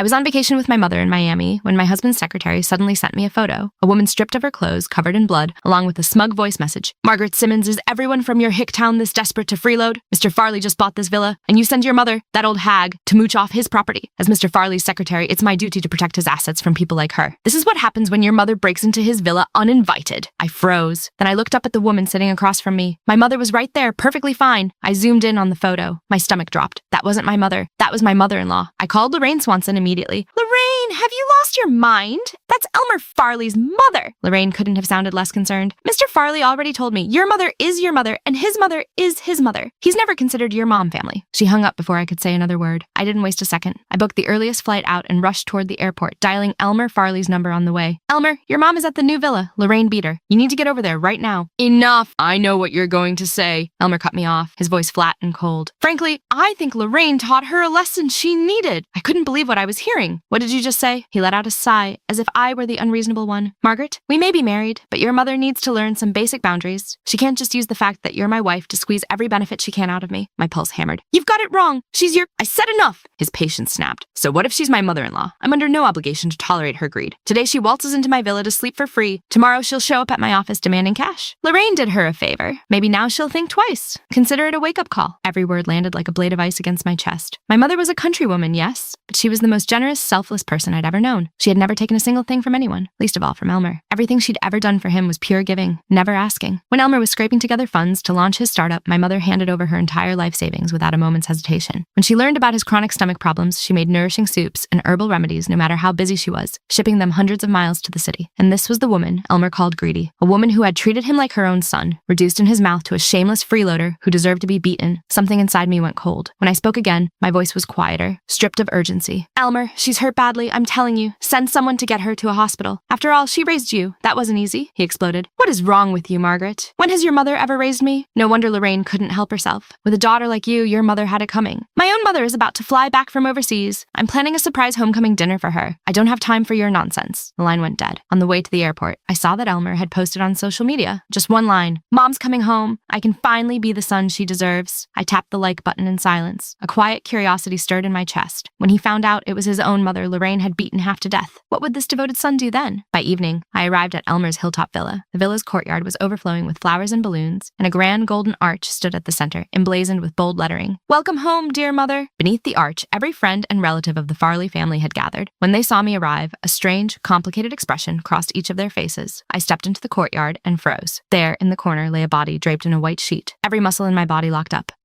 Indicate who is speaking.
Speaker 1: I was on vacation with my mother in Miami when my husband's secretary suddenly sent me a photo. A woman stripped of her clothes, covered in blood, along with a smug voice message. Margaret Simmons, is everyone from your hick town this desperate to freeload? Mr. Farley just bought this villa, and you send your mother, that old hag, to mooch off his property. As Mr. Farley's secretary, it's my duty to protect his assets from people like her. This is what happens when your mother breaks into his villa uninvited. I froze. Then I looked up at the woman sitting across from me. My mother was right there, perfectly fine. I zoomed in on the photo. My stomach dropped. That wasn't my mother. That was my mother-in-law. I called Lorraine Swanson immediately. Lorraine, have you lost your mind? That's Elmer Farley's mother. Lorraine couldn't have sounded less concerned. Mr. Farley already told me, your mother is your mother, and his mother is his mother. He's never considered your mom family. She hung up before I could say another word. I didn't waste a second. I booked the earliest flight out and rushed toward the airport, dialing Elmer Farley's number on the way. Elmer, your mom is at the new villa. Lorraine beat her. You need to get over there right now. Enough. I know what you're going to say. Elmer cut me off, his voice flat and cold. Frankly, I think Lorraine taught her a lesson she needed. I couldn't believe what I was hearing. What did you just say? He let out a sigh, as if I were the unreasonable one. Margaret, we may be married, but your mother needs to learn some basic boundaries. She can't just use the fact that you're my wife to squeeze every benefit she can out of me. My pulse hammered. You've got it wrong. She's your— I said enough. His patience snapped. So what if she's my mother-in-law? I'm under no obligation to tolerate her greed. Today she waltzes into my villa to sleep for free. Tomorrow she'll show up at my office demanding cash. Lorraine did her a favor. Maybe now she'll think twice. Consider it a wake-up call. Every word landed like a blade of ice against my chest. My mother was a countrywoman, yes, but she was the most generous, selfless person I'd ever known. She had never taken a single thing from anyone, least of all from Elmer. Everything she'd ever done for him was pure giving, never asking. When Elmer was scraping together funds to launch his startup, my mother handed over her entire life savings without a moment's hesitation. When she learned about his chronic stomach problems, she made nourishing soups and herbal remedies no matter how busy she was, shipping them hundreds of miles to the city. And this was the woman Elmer called greedy, a woman who had treated him like her own son, reduced in his mouth to a shameless freeloader who deserved to be beaten. Something inside me went cold. When I spoke again, my voice was quieter, stripped of urgency. Elmer, she's hurt badly, I'm telling you. Send someone to get her to a hospital. After all, she raised you. That wasn't easy, he exploded. What is wrong with you, Margaret? When has your mother ever raised me? No wonder Lorraine couldn't help herself. With a daughter like you, your mother had it coming. My own mother is about to fly back from overseas. I'm planning a surprise homecoming dinner for her. I don't have time for your nonsense. The line went dead. On the way to the airport, I saw that Elmer had posted on social media. Just one line. Mom's coming home. I can finally be the son she deserves. I tapped the like button in silence. A quiet curiosity stirred in my chest. When he found out it was his own mother Lorraine had beaten half to death, what would this devoted son do then? By evening, I arrived at Elmer's hilltop villa. The villa's courtyard was overflowing with flowers and balloons, and a grand golden arch stood at the center, emblazoned with bold lettering. Welcome home, dear mother. Beneath the arch, every friend and relative of the Farley family had gathered. When they saw me arrive, a strange, complicated expression crossed each of their faces. I stepped into the courtyard and froze. There, in the corner, lay a body draped in a white sheet. Every muscle in my body locked up.